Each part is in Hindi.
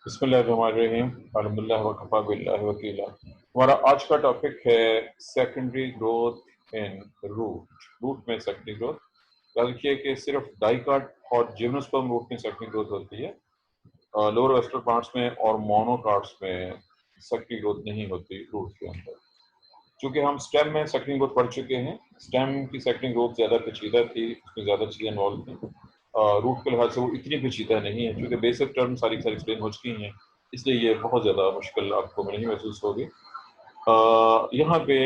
बिस्मिल्लाहिर्रहमानिर्रहीम अल्हम्दुलिल्लाह व कफ़ा बिल्लाहि वकीला। हमारा आज का टॉपिक है secondary growth in root. Root में सेकेंडरी ग्रोथ, याद रखिए कि सिर्फ डाइकाट और जिम्नोस्पर्म रूट में सेकेंडरी ग्रोथ होती है। लोअर वेस्टर्न पार्ट्स में और मोनोकार्ड्स में सेकेंडरी ग्रोथ नहीं होती रूट के अंदर। चूंकि हम स्टेम में सेकेंडरी ग्रोथ पढ़ चुके हैं, स्टेम की सेकेंडरी ग्रोथ ज़्यादा पेचीदा थी, उसमें ज़्यादा चीज़ें इन्वॉल्व थी। रूट के लिहाज से वो इतनी पेचीदा नहीं है, क्योंकि बेसिक टर्म सारी एक्सप्लेन हो चुकी हैं, इसलिए ये बहुत ज़्यादा मुश्किल आपको नहीं महसूस होगी। यहाँ पे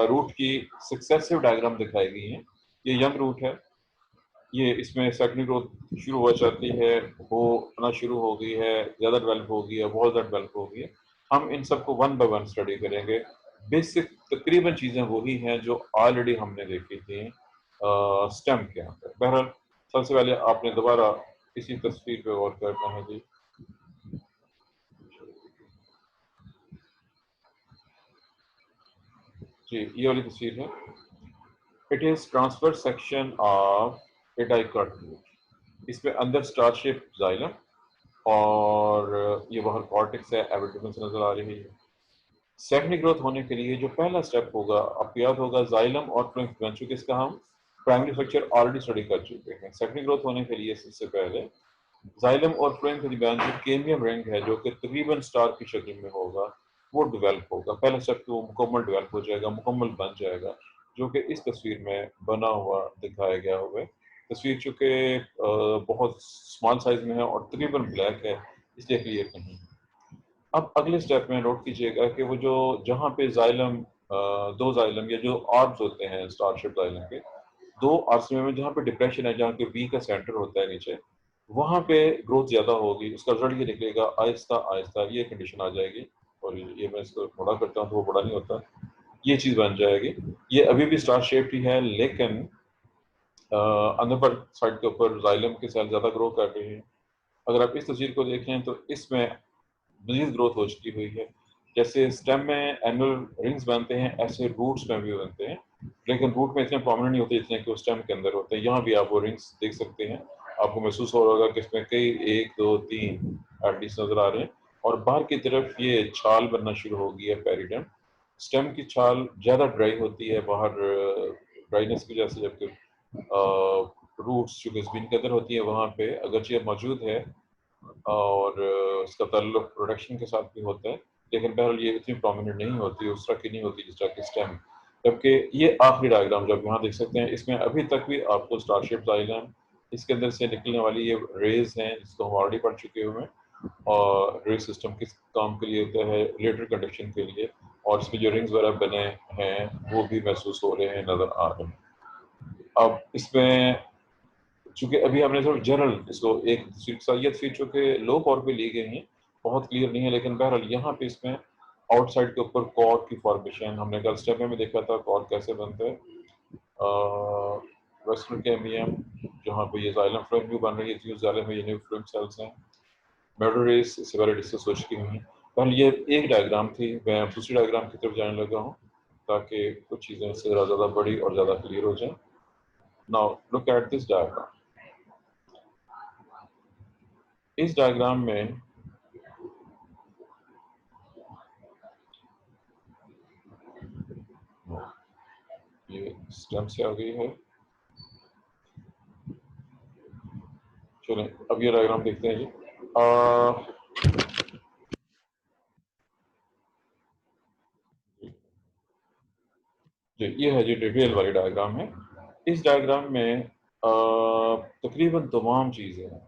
रूट की सक्सेसिव डायग्राम दिखाई गई हैं। ये यंग रूट है, ये इसमें सेकेंडरी ग्रोथ शुरू हो जाती है, होना शुरू हो गई है, ज़्यादा डेवलप हो गई है, बहुत ज़्यादा डेवलप हो गई है। हम इन सबको वन बाय वन स्टडी करेंगे। बेसिक तकरीबन चीज़ें वही हैं जो ऑलरेडी हमने देखी थी स्टेम के अंदर। बहरहाल सबसे पहले आपने दोबारा इसी तस्वीर पे गौर करना है जी ये वाली तस्वीर है। It is transverse section of a dicot root. इसमें अंदर स्टार शेप जाइलम और ये बाहर कॉर्टेक्स है, एविडेंस नजर आ रही है। सेकेंडरी ग्रोथ होने के लिए जो पहला स्टेप होगा, आपको याद होगा जाइलम और फ्लोएम बन चुके, इसका हम प्राइमरी स्ट्रक्चर ऑलरेडी स्टडी कर चुके हैं। सेकेंडरी ग्रोथ होने के लिए सबसे पहले जाइलम और फ्लोएम के दरमियान जो केमियम रिंग है, जो कि तकरीबन स्टार की शक्ल में होगा, वो डेवलप होगा। पहला स्टेप तो मुकम्मल डेवलप हो जाएगा, मुकम्मल बन जाएगा, जो कि इस तस्वीर में बना हुआ दिखाया गया हुआ है। तस्वीर चूँकि बहुत स्मॉल साइज में है और तकरीबन ब्लैक है, इसलिए क्लियर नहीं है। अब अगले स्टेप में नोट कीजिएगा कि वो जो जहाँ पे जाइलम दो जाइलम या जो आर्म्स होते हैं स्टारशिप जाइलम के, दो आर्म्स में जहाँ पे डिप्रेशन है, जहाँ पे वी का सेंटर होता है नीचे, वहाँ पे ग्रोथ ज़्यादा होगी। उसका रिजल्ट ये निकलेगा आहिस्ता आहिस्ता, ये कंडीशन आ जाएगी। और ये मैं इसको बड़ा करता हूँ तो वो बड़ा नहीं होता, ये चीज़ बन जाएगी। ये अभी भी स्टार शेप ही है, लेकिन अंदर पर साइड के ऊपर जाइलम के सेल ज़्यादा ग्रो कर रहे हैं। अगर आप इस तस्वीर को देखें तो इसमें मजीद ग्रोथ हो चुकी हुई है। जैसे स्टेम में एनुअल रिंग्स बनते हैं, ऐसे रूट्स में भी बनते हैं, लेकिन रूट में इतने प्रोमिनेंट नहीं होते जितने कि वो स्टेम के अंदर होते हैं। यहाँ भी आप वो रिंग्स देख सकते हैं, आपको महसूस हो रहा होगा कि इसमें कई 1 2 3 एटलीस्ट नजर आ रहे हैं। और बाहर की तरफ ये छाल बनना शुरू हो गई है, पेरिडम। स्टेम की छाल ज़्यादा ड्राई होती है बाहर, ड्राइनेस की वजह से, जबकि रूट्स जो जमीन के अंदर होती है वहाँ पे अगरचे मौजूद है और उसका ताल्लुक प्रोडक्शन के साथ भी होता है, लेकिन बहरहाल ये इतनी प्रोमिनेंट नहीं होती, उस तरह की नहीं होती जिस तरह की स्टेम। जबकि ये आखिरी डायग्राम जब यहाँ देख सकते हैं, इसमें अभी तक भी आपको स्टारशिप जाइलम, इसके अंदर से निकलने वाली ये रेज हैं जिसको हम ऑलरेडी पढ़ चुके हुए हैं। और रेज सिस्टम किस काम के लिए होता है, रेडिएटर कंडक्शन के लिए, और इसमें जो रिंग्स वगैरह बने हैं वो भी महसूस हो रहे हैं, नजर आ रहे हैं। अब इसमें चूंकि अभी हमने थोड़ा जनरल इसको एक ये तस्वीर चूंकि लो कॉर पे ली गई है, बहुत क्लियर नहीं है, लेकिन बहरहाल यहाँ पे इसमें आउटसाइड के ऊपर कॉर की फॉर्मेशन हमने कल स्टेप में देखा था, कॉर कैसे बनता है। वेस्टर्न कैम्बियम जहाँ पे ये जाइलम फ्लोएम भी बन रही है, जो जाइलम में ये न्यू फ्लोएम सेल्स हैं। मेडल रेस इससे पहले डिस्कस हो चुकी हुई हैं। पहले ये एक डायग्राम थी, मैं दूसरी डायग्राम की तरफ जाने लगा हूँ ताकि कुछ चीज़ें इससे ज़्यादा बड़ी और ज़्यादा क्लियर हो जाए। Now look at this diagram. इस डायग्राम में ये स्टेम से आ गई है। चलें अब ये डायग्राम देखते हैं जी। ये है जी डिटेल वाली डायग्राम है। इस डायग्राम में तकरीबन तमाम चीज़ें हैं।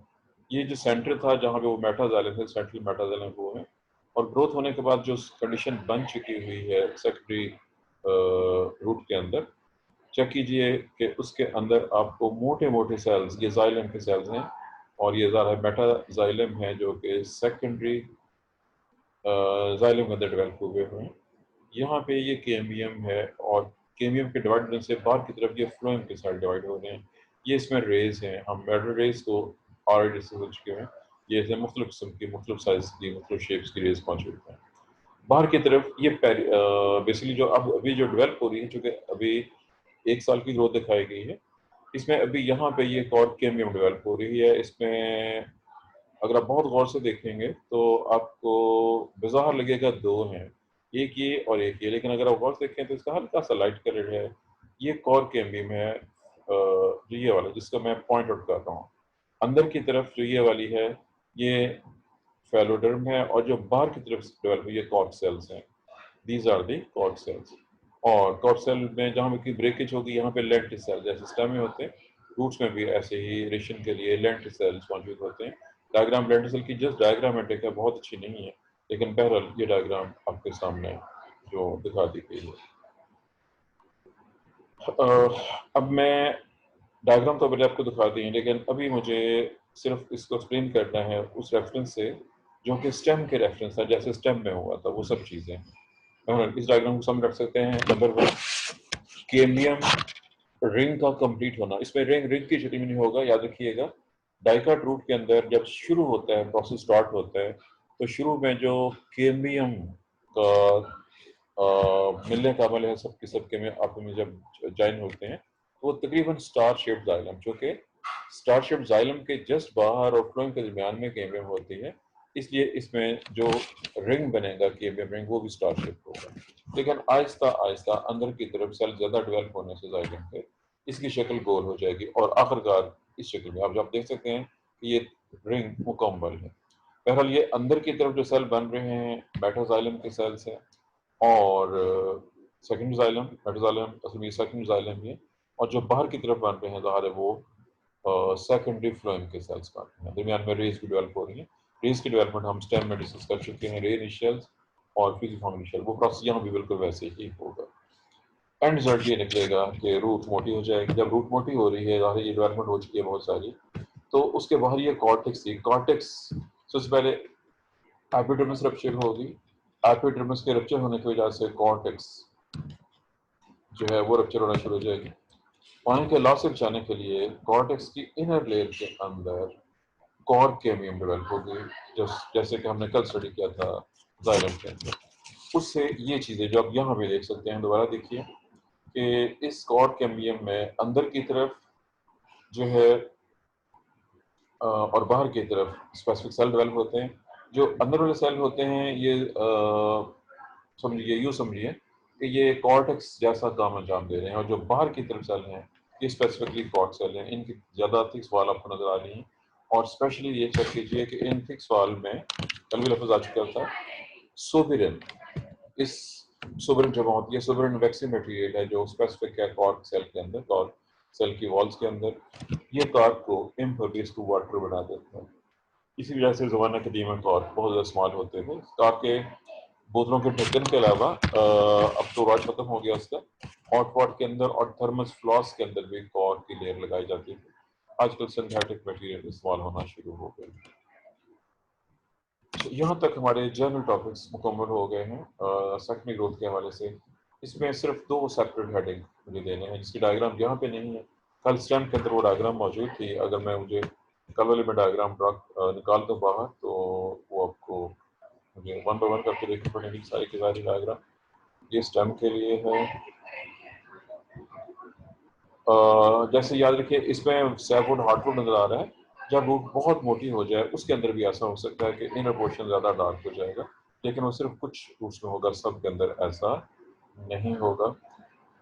ये जो सेंटर था जहाँ पे वो मेटाजाइलम है, सेंट्रल मेटाजाइलम वो है, और ग्रोथ होने के बाद जो कंडीशन बन चुकी हुई है सेकेंडरी रूट के अंदर, चेक कीजिए कि उसके अंदर आपको मोटे मोटे सेल्स, ये जाइलम के सेल्स हैं, और ये ज़्यादा मेटाजाइलम है जो कि सेकेंडरी जाइलम के अंदर डेवलप हुए हुए हैं। यहाँ पे ये केमियम है, और केमियम के डिवाइड होने से बाहर की तरफ ये फ्लोएम के साथ डिवाइड हो रहे हैं। ये इसमें रेज हैं, हम मेटल रेज को ऑलरेडी डिस्कस हो चुके हैं। ये ऐसे मुख्तलिफ किस्म की, मुख्तलिफ साइज की, मुख्तलिफ शेप्स की रेज मौजूद हैं। बाहर की तरफ ये बेसिकली जो अब अभी जो डेवलप हो रही है, चूँकि अभी 1 साल की ग्रोथ दिखाई गई है, इसमें अभी यहाँ पे ये कॉर्ड केमियम डेवलप हो रही है। इसमें अगर आप बहुत गौर से देखेंगे तो आपको बाजार लगेगा दो हैं, एक ये और एक ये, लेकिन अगर आप गौर से देखें तो इसका हल्का सा लाइट कलर है, ये कोर कैम्बियम है, जो ये वाला जिसका मैं पॉइंट आउट कर रहा हूँ। अंदर की तरफ जो ये वाली है ये फेलोडर्म है, और जो बाहर की तरफ डेवलप हुई ये कॉर्क सेल्स हैं। These are the cork cells. और कॉर्क सेल में जहाँ की ब्रेकेज होगी यहाँ पे लेंटिस सेल जैसे स्टेम में होते हैं, रूट्स में भी ऐसे ही रेशन के लिए लेंटिस सेल्स मौजूद होते हैं। डायग्राम लेंटिस सेल की जस्ट डायग्रामेटिक है, बहुत अच्छी नहीं है, लेकिन बहरहाल ये डायग्राम आपके सामने जो दिखा दी गई है। अब मैं डायग्राम तो पहले आपको दिखा दी है, लेकिन अभी मुझे सिर्फ इसको एक्सप्लेन करना है उस रेफरेंस से जो कि स्टेम के रेफरेंस था, जैसे स्टेम में हुआ था वो सब चीज़ें। इस डायग्राम को समझ रख सकते हैं। नंबर 1, कैम्बियम रिंग का कंप्लीट होना। इसमें रिंग रिंग की शक्ल में नहीं होगा, याद रखिएगा। डाइकाट रूट के अंदर जब शुरू होता है, प्रोसेस स्टार्ट होता है, तो शुरू में जो कैम्बियम का मिलने का अमल है सबके सबके में आप में जब ज्वाइन होते हैं, तो वो तकरीबन स्टार शेप्ड जाइलम, जो कि स्टार शेप्ड जाइलम के जस्ट बाहर और फ्लोएम के दरमियान में कैम्बियम होती है, इसलिए इसमें जो रिंग बनेगा कैम्बियम रिंग वो भी स्टार शेप्ड होगा। लेकिन आहिस्ता आहिस्ता अंदर की तरफ सेल ज्यादा डेवलप होने से जाइलम के इसकी शक्ल गोल हो जाएगी, और आखिरकार इस शक्ल में आप जब देख सकते हैं कि ये रिंग मुकम्मल है। बहरहाल ये अंदर की तरफ जो सेल बन रहे हैं मेटाजाइलम के सेल्स हैं, और सेकंड जाइलम मेटाजाइलम असल में सेकंड जाइलम ही है, और जो बाहर की तरफ बन रहे हैं ज़ाहिर है वो सेकेंडरी फ्लोएम के सेल्स बन रहे हैं। दरमियान में रेज की डेवलप हो रही है। रेज की डेवलपमेंट हम स्टेम में डिस्कस कर चुके हैं, रे इनिशियल्स और फ्यूजिफॉर्म इनिशियल, वो प्रोसेस यहाँ भी बिल्कुल वैसे ही होगा। एंड रिजल्ट ये निकलेगा कि रूट मोटी हो जाएगी। जब रूट मोटी हो रही है, ज़ाहिर ये डेवलपमेंट हो चुकी है बहुत सारी, तो उसके बाहर ये कॉर्टेक्स थी। कॉर्टेक्स सबसे पहले एपिडर्मिस रप्चर होगी। एपिडर्मिस के रप्चर होने की वजह से कॉर्टेक्स जो है वो रप्चर होना शुरू हो जाएगी। पानी के लॉस से बचाने के लिए कॉर्टेक्स की इनर लेयर के अंदर कॉर कैम्बियम डेवलप होगी, जैसे कि हमने कल स्टडी किया था जाइलम के अंदर। उससे ये चीज़ें जो आप यहाँ पे देख सकते हैं, दोबारा देखिए कि इस कॉर कैम्बियम में अंदर की तरफ जो है और बाहर की तरफ स्पेसिफिक सेल डेवलप होते हैं। जो अंदर वाले सेल होते हैं ये समझिए, यूँ समझिए कि ये कॉर्टेक्स जैसा काम अंजाम दे रहे हैं, और जो बाहर की तरफ सेल हैं ये स्पेसिफिकली कॉर्ट सेल हैं। इनकी ज़्यादा थिक सवाल आपको नजर आ रही हैं, और स्पेशली ये चेक कीजिए कि इन थिक सवाल में कल भी लफ्ज़ आ चुका था सोबिरन। इस सोबिरन जमा होती है, सोबिरन वैक्सीन मटेरियल है जो स्पेसिफिक है कॉर्क सेल के अंदर, कॉर्क सेल की वॉल्स के अंदर। ये कॉर्क को इम्परवियस टू वाटर बना देता है। इसी वजह से ज़माना कदीम में कॉर्क बहुत ज़्यादा इस्तेमाल होते थे। कॉर्क के बोतलों के ढक्कन के अलावा अब तो रॉड खत्म हो गया उसका, हॉट पॉट के अंदर और थर्मस फ्लॉस के अंदर भी कॉर्क की लेयर लगाई जाती है। आजकल सिंथेटिक मटेरियल इस्तेमाल होना शुरू हो गए। तो यहाँ तक हमारे जनरल टॉपिक्स मुकम्मल हो गए हैं सेकेंडरी ग्रोथ के हवाले से। इसमें सिर्फ दो सेपरेट हेडिंग मुझे देने हैं जिसकी डायग्राम यहाँ पे नहीं है। कल स्टैम्प के अंदर वो डायग्राम मौजूद थी। अगर मैं मुझे कल वाले में डायग्राम ड्रा निकाल दूँ बाहर, तो वो आपको मुझे वन बाय वन करके देखनी पड़ेगी सारी की सारी डायग्राम। ये स्टैम्प के लिए है। जैसे याद रखिए इसमें सैफवुड हार्डवुड नजर आ रहा है। जब वुड बहुत मोटी हो जाए उसके अंदर भी ऐसा हो सकता है कि इनर पोर्शन ज़्यादा डार्क हो जाएगा, लेकिन वो सिर्फ कुछ रूट्स में होगा, सब के अंदर ऐसा नहीं होगा।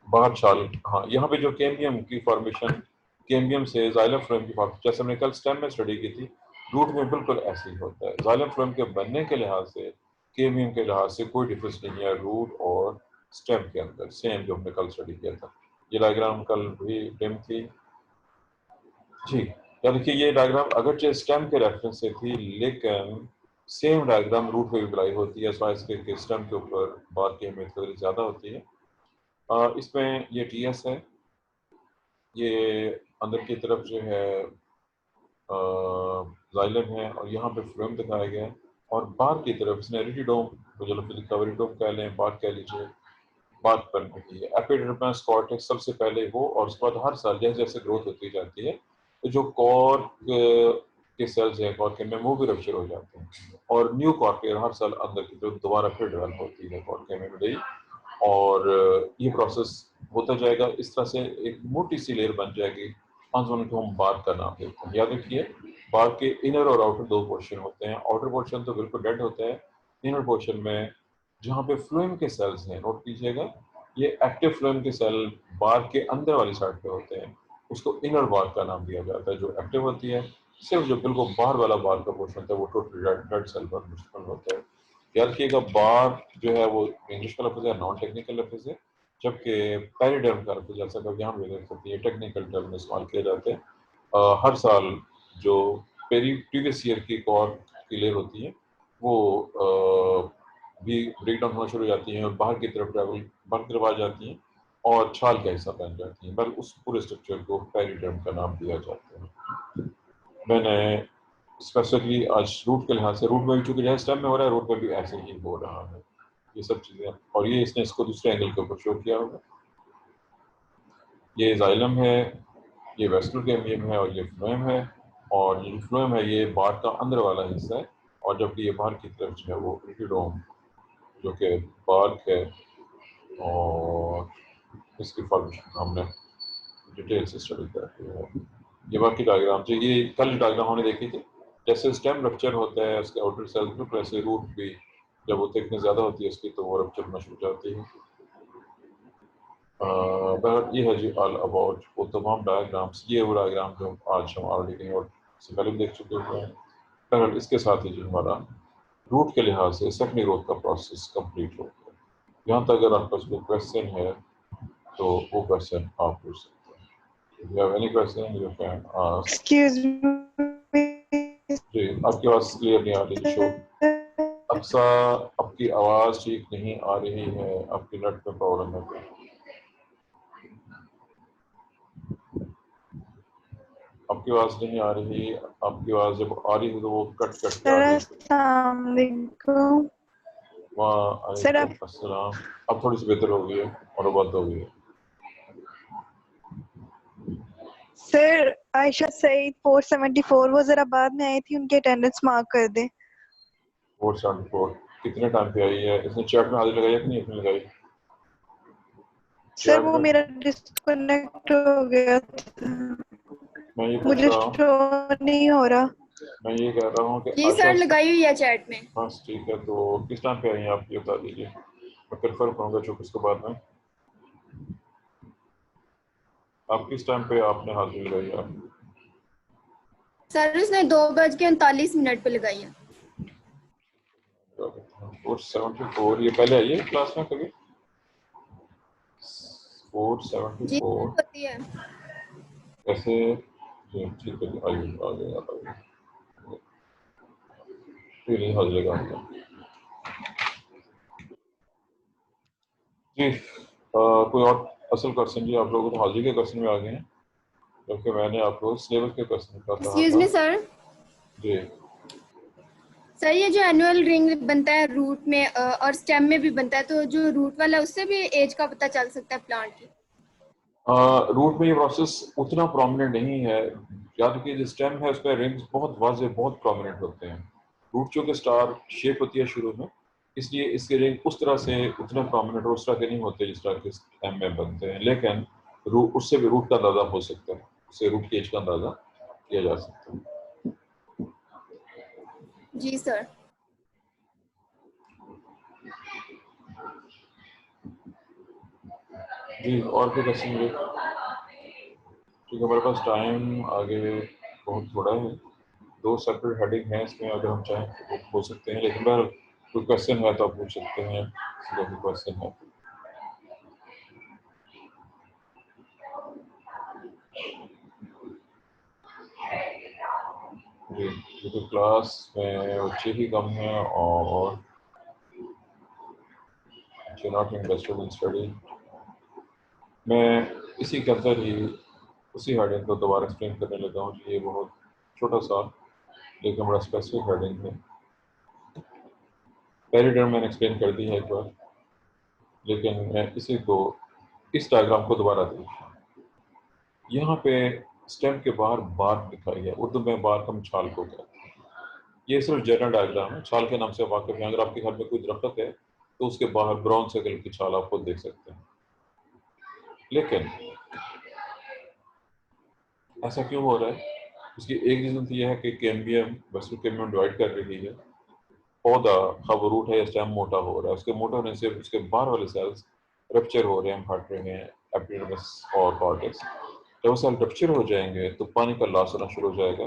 बाहर छाल, हाँ यहाँ पे जो कैम्बियम की फॉर्मेशन, कैम्बियम से जाइलम फ्लोएम की फॉर्मेशन, जैसे हमने कल स्टेम में स्टडी की थी, रूट में बिल्कुल ऐसे ही होता है। जाइलम फ्लोएम के बनने के लिहाज से, कैम्बियम के लिहाज से कोई डिफरेंस नहीं है रूट और स्टेम के अंदर, सेम जो हमने कल स्टडी किया था। ये डायग्राम कल भी डिम थी जी। या देखिए ये डायग्राम अगरचे स्टेम के रेफरेंस से थी, लेकिन सेम डायग्राम रूट पे भी अप्लाई होती है। के स्टेम के ऊपर बार की अहमियत थोड़ी ज़्यादा होती है। इसमें ये टीएस है, ये अंदर की तरफ जो है जाइलम है, और यहाँ पे फ्लोएम दिखाया गया है, और बाहर की तरफ इसने एरिडोम, जो लिक्विड कह लें, बात कह लीजिए, बात बन रही है। एपिडर्मिस कॉर्टेक्स सबसे पहले हो, और उसके बाद हर साल जैसे जैसे ग्रोथ होती जाती है तो जो कॉर्क के सेल्स हैं कॉर्क के में वो भी रप्चर हो जाते हैं, और न्यू कॉर्क हर साल अंदर की तरफ दोबारा फिर डेवलप होती है कॉर्क में, और ये प्रोसेस होता जाएगा। इस तरह से एक मोटी सी लेयर बन जाएगी आज को हम बार का नाम देते हैं। याद रखिए बार के इनर और आउटर दो पोर्शन होते हैं। आउटर पोर्शन तो बिल्कुल डेड होता है। इनर पोर्शन में जहाँ पे फ्लोएम के सेल्स हैं, नोट कीजिएगा, ये एक्टिव फ्लोएम के सेल बार के अंदर वाली साइड पे होते हैं, उसको इनर बार का नाम दिया जाता है। जो एक्टिव होती है, सिर्फ जो बिल्कुल बाहर वाला बार का पोर्शन होता है वो टोटल डेड सेल पर मुश्तमिल होता है। याद रखिएगा बार जो है वो इंग्लिश का लफ्ज़ है, नॉन टेक्निकल लफ्ज़ है, जबकि पेरिडर्म का लफ्ज़ जैसा कि यहाँ भी देख सकते हैं टेक्निकल टर्म इस्तेमाल किए जाते हैं। हर साल जो प्रीवियस ईयर की कॉर क्लियर होती है वो भी ब्रेक डाउन होना शुरू हो जाती हैं और बाहर की तरफ आ जाती हैं और छाल का हिस्सा बन जाती हैं। बल उस पूरे स्ट्रक्चर को पेरिडर्म का नाम दिया जाता है। मैंने स्पेसिफिकली आज रूट के लिहाज से, रूट में भी चूंकि जैसे स्टेम में हो रहा है, रूट में भी ऐसे ही हो रहा है ये सब चीज़ें, और ये इसने इसको दूसरे एंगल के ऊपर शो किया होगा। ये जाइलम है, ये वेस्कुलर कैम्बियम है और ये फ्लोएम है, और ये फ्लोएम है ये बार का अंदर वाला हिस्सा है, और जबकि ये बाहर की तरफ जो है वो एपिडोम जो कि बार्क है, और इसकी फॉर्मेशन हमने डिटेल से स्टडी करते हैं। ये बाकी डायग्राम जो ये कल डायग्राम हमने देखी थी, जैसे स्टेम रप्चर होता है उसके आउटर सेल ग्रुप, वैसे रूट भी जब वो थिकनेस ज़्यादा होती है उसकी तो वो रप्चर होना शुरू हो जाती है। बट ये है जी ऑल अबाउट वो तमाम डायग्राम्स, ये वो डायग्राम जो आज हम ऑलरेडी कहीं और से पहले भी देख चुके हैं। बहरहाल इसके साथ ही जो हमारा रूट के लिहाज से सेकेंडरी ग्रोथ का प्रोसेस कंप्लीट हो गया। यहाँ तक अगर आपका कोई क्वेश्चन है तो वो क्वेश्चन आप पूछ सकते हैं। If you have any question you can ask. Excuse me. जी आपकी आवाज़ क्लियर नहीं आ रही शो। अक्सा आपकी आवाज़ ठीक नहीं आ रही है, आपकी नेट में प्रॉब्लम है। आपकी आवाज़ नहीं आ रही, आपकी आवाज़ जब आ रही है तो वो कट कट के आ रही है। अस्सलाम वालेकुम। सर वालेकुम अस्सलाम। अब थोड़ी सी बेहतर हो गई है और बात हो गई है। सर आयशा सईद 474 वो जरा बाद में आई थी, उनकी अटेंडेंस मार्क कर दें। 474 कितने टाइम पे आई है? इसने चैट में हाजिर लगाई है कि नहीं इसने लगाई? सर चैट वो में मेरा डिस्कनेक्ट हो गया था, मैं ये पूछ मुझे रहा हूँ, शो नहीं हो रहा। मैं ये कह रहा हूँ कि जी आशा सर लगाई हुई है चैट में। बस ठीक है, तो किस टाइम पे आई हैं आप ये बता दीजिए, मैं कन्फर्म करूँगा चूँकि उसके बाद में। आप किस टाइम पे आपने हाजिर लगाई है? सर उसने 2:39 पे लगाई है। 474 ये पहले आई है क्लास में कभी? जी 474 होती है। ऐसे जी ठीक है, आइए आगे आइए, फिर नहीं हाजिर लगाऊंगा जी। कोई और असल क्वेश्चन? जी आप लोगों को हाजिर के क्वेश्चन में आ गए हैं, जबकि मैंने आपको सिलेबस के क्वेश्चन का कहा एक्सक्यूज था। मी सर। जी सर ये जो एनुअल रिंग बनता है रूट में और स्टेम में भी बनता है, तो जो रूट वाला है उससे भी एज का पता चल सकता है प्लांट की? रूट में ये प्रोसेस उतना प्रोमिनेंट नहीं है। याद रखिए जो स्टेम है उसमें रिंग्स बहुत वाजे बहुत प्रोमिनेंट होते हैं। रूट चूँकि स्टार शेप होती है शुरू में, इसलिए इसके रिंग उस तरह से उतने प्रोमिनेंट और उस तरह के नहीं होते जिस तरह के स्टेम में बनते हैं, लेकिन रूट उससे भी रूट का अंदाजा हो सकता है, उससे रूट की एज का अंदाजा किया जा सकता है। जी सर। जी और कोई क्वेश्चन मुझे? ठीक है, हमारे पास टाइम आगे बहुत थोड़ा है, 2 सेपरेट हेडिंग हैं इसमें, अगर हम चाहें तो पूछ सकते हैं, लेकिन अगर कोई क्वेश्चन है तो आप पूछ सकते हैं, अगर कोई क्वेश्चन है। जी क्योंकि क्लास में बच्चे ही कम हैं और नॉट इंटरेस्टेड इन स्टडी। मैं इसी के अंदर ही उसी हेडिंग को दोबारा एक्सप्लेन करने लगा हूँ। ये बहुत छोटा सा लेकिन बड़ा स्पेसिफिक हेडिंग है। पेरिडर्म मैंने एक्सप्लेन कर दी है एक बार, लेकिन मैं इसी को इस डायग्राम को दोबारा देखिए। यहाँ पे स्टेम के बाहर बार दिखाई है, उर्दू में बार हम छाल को कहते हैं। ये सिर्फ जनरल डायग्राम है, छाल के नाम से वाकिफ हैं। अगर आपके घर में कोई दरख्त है तो उसके बाहर ब्राउन सर्कल की छाल आप खुद देख सकते हैं, लेकिन ऐसा क्यों हो रहा है? इसकी एक रीज़न तो यह है कि कैम्बियम वेस्टर्न कैम्बियम डिवाइड कर रही है। पौधा खा वो रूट है या स्टेम मोटा हो रहा है, उसके मोटा होने से उसके बाहर वाले सेल्स रप्चर हो रहे हैं, फट रहे हैं, एपिडर्मिस और कॉर्टेक्स। जब वो सेल रप्चर हो जाएंगे तो पानी का लॉस होना शुरू हो जाएगा।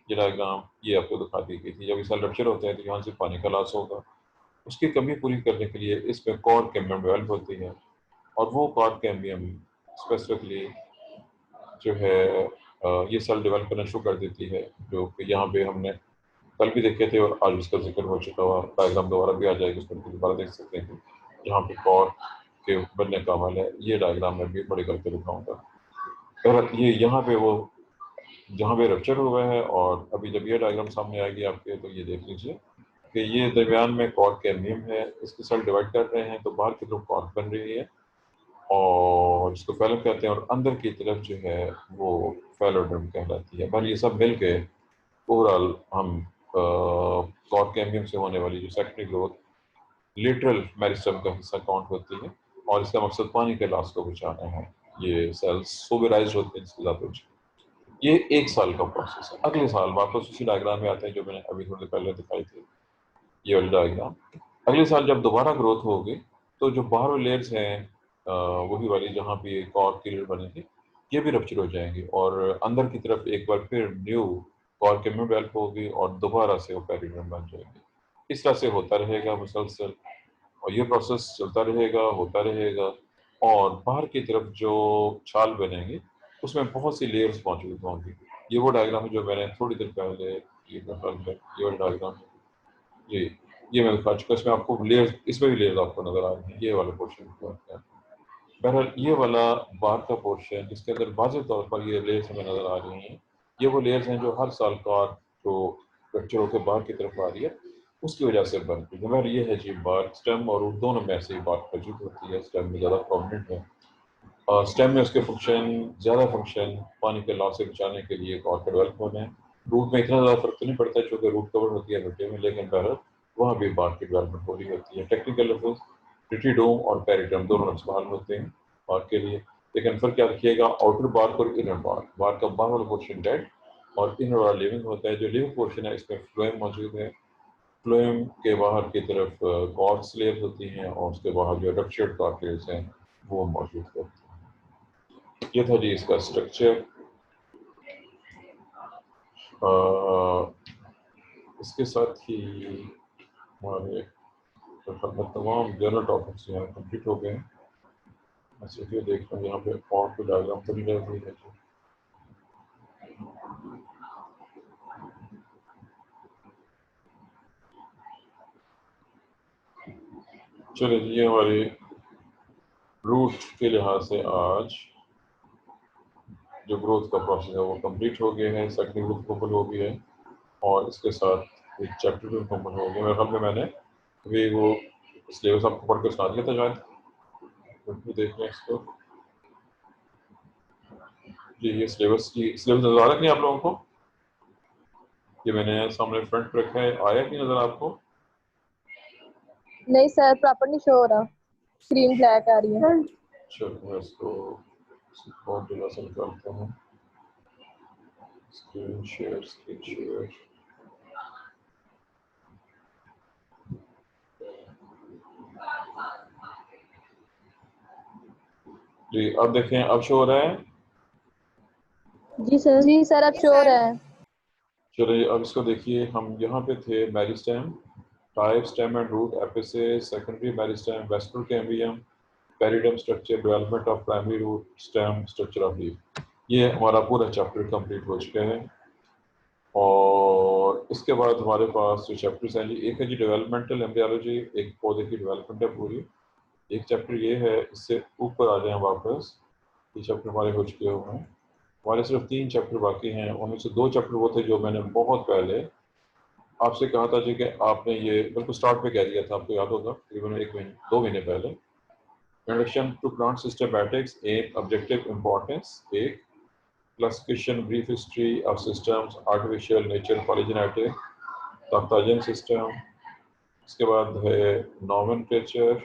ये डायग्राम ये आपको दिखा दी गई थी। जब ये सेल रप्चर होते हैं तो यहाँ से पानी का लॉस होगा। उसकी कमी पूरी करने के लिए इसमें कॉर्ड कैम्बियम डेवलप होती है, और वो कॉर्ड कैम्बियम स्पेसिफिकली जो है ये सेल डेवलप करना शुरू कर देती है, जो कि यहाँ पे हमने कल भी देखे थे और आज उसका जिक्र हो चुका हुआ। डायग्राम दोबारा भी आ जाएगी, उस पर दोबारा देख सकते हैं। यहाँ पे कॉर्ड के बनने का अमल है, ये डायग्राम में भी बड़ी करके दिखाऊंगा। और ये यहाँ पे वो जहाँ पे रप्चर हुआ है, और अभी जब ये डायग्राम सामने आएगी आपके तो ये देख लीजिए कि ये दरमियान में कॉर्ड कैम्बियम है, इसके सेल डिवाइड कर रहे हैं तो बाहर की तरफ कॉर्ड बन रही है और इसको फैलम कहते हैं, और अंदर की तरफ जो है वो फैलोडर्म कहलाती है। पर ये सब मिल के ओवरऑल हम कॉर्ड कैम्बियम से होने वाली जो सेकेंडरी ग्रोथ लिटरल मेरिस्टेम का हिस्सा काउंट होती है, और इसका मकसद पानी के लॉस को बचाना है। ये सेल्स सोबराइज होते हैं इसके साथ। ये 1 साल का प्रोसेस है। अगले साल वापस उसी डायग्राम में आते हैं जो मैंने अभी थोड़ी देर पहले दिखाई थी, ये वाली डायग्राम। अगले साल जब दोबारा ग्रोथ होगी तो जो बाहर लेयर्स हैं वही वाली जहाँ पे कॉर्ड की लेयर बनी थी, ये भी रप्चर हो जाएंगी और अंदर की तरफ एक बार फिर न्यू कॉर्ड कैम्बियम डेवलप होगी और दोबारा से वो पेरिडर्म बन जाएगी। इस तरह से होता रहेगा मुसलसल, और ये प्रोसेस चलता रहेगा, होता रहेगा। और बाहर की तरफ जो छाल बनेंगी उसमें बहुत सी लेयर्स मौजूद होंगी। ये वो डायग्राम है जो मैंने थोड़ी देर पहले ये वाला डायग्राम ये मैं दिखा चुका। इसमें आपको लेयर्स, इसमें भी लेयर्स आपको नजर आ रही हैं, ये वाला पोर्शन। बहरहाल ये वाला बाहर का पोर्शन जिसके अंदर वाज़ेह तौर पर ये लेयर्स हमें नजर आ रही हैं, ये वो लेयर्स हैं जो हर साल कार जो स्ट्रक्चर होकर बाहर की तरफ आ रही है उसकी वजह से बनती है। मगर ये है जी बार्क, स्टेम और रूट दोनों में से ही बार्क मौजूद होती है। स्टेम में ज़्यादा प्रोमिनेंट है, और स्टेम में उसके ज़्यादा फंक्शन पानी के लॉस से बचाने के लिए और डेवलप होने हैं। रूट में इतना ज़्यादा फर्क तो नहीं पड़ता चूँकि रूट कवर होती है मिट्टी में, लेकिन बहरहाल वहाँ भी बार्क की डेवलपमेंट हो रही होती है। टेक्निकल लफ्ज़ ट्रिटिडोम और पेरिडर्म दोनों इस्तेमाल होते हैं बार्क के लिए, लेकिन फिर क्या रखिएगा, आउटर बार्क और इनर बार्क। बार्क का बाहर वाला पोर्शन डेड और इनर वाला लिविंग होता है। जो लिविंग पोर्शन है इसमें फ्लोएम मौजूद है। फ्लोएम के बाहर की तरफ कॉर्ड्स लेयर्स होती हैं और उसके बाहर जो रप्चर्ड कार्टिलेज हैं वो मौजूद होते हैं। ये था जी इसका स्ट्रक्चर। इसके साथ ही हमारे तमाम जनरल टॉपिक्स यहाँ कंप्लीट हो गए हैं। मैं सिर्फ ये देख रहा हूँ यहाँ पे और कोई डायग्राम तो नहीं लग रही है। चलिए जी, ये हमारे रूट के लिहाज से आज जो ग्रोथ का प्रोसेस है वो कंप्लीट हो गया है। सेकंड ग्रुप मुकम्मल हो गया है और इसके साथ एक चैप्टर भी मुकम्मल हो गया। मेरे ख्याल में मैंने अभी वो सिलेबस आपको पढ़ के सुना दिया था शायद, देख लें इसको। जी ये सिलेबस नजर आ रहा है नहीं आप लोगों को? ये मैंने सामने फ्रंट पे रखा है, आया कि नजर आपको? नहीं सर, प्रॉपर नहीं शो हो रहा, स्क्रीन ब्लैक आ रही है। चलो मैं इसको बहुत जगह से निकालता हूँ। स्क्रीन शेयर जी, अब देखें, अब शो हो रहा है? जी सर अब शो हो रहा है। चलिए अब इसको देखिए। हम यहाँ पे थे meristem, type, stem and root, apices, secondary meristem, vascular cambium, periderm structure, development of primary root, stem, structure of leaf. ये हमारा पूरा चैप्टर कंप्लीट हो चुका है। और इसके बाद हमारे पास जो चैप्टर्स हैं जी, एक है जी डेवलपमेंटल एम्ब्रियोलॉजी, एक पौधे की डेवलपमेंट है पूरी, एक चैप्टर ये है। इससे ऊपर आ जाए वापस, ये चैप्टर हमारे हो चुके हुए हैं। हमारे सिर्फ 3 चैप्टर बाकी हैं, उनमें से 2 चैप्टर वो थे जो मैंने बहुत पहले आपसे कहा था जी कि आपने ये बिल्कुल स्टार्ट पे कह दिया था, आपको याद होगा, तकरीबन 2 महीने पहले। Introduction to plant systematics, aim, objective, importance, एक classification, brief history of systems, artificial, nature, polygenetic, Takhtajan system. इसके बाद है नॉमेनक्लेचर,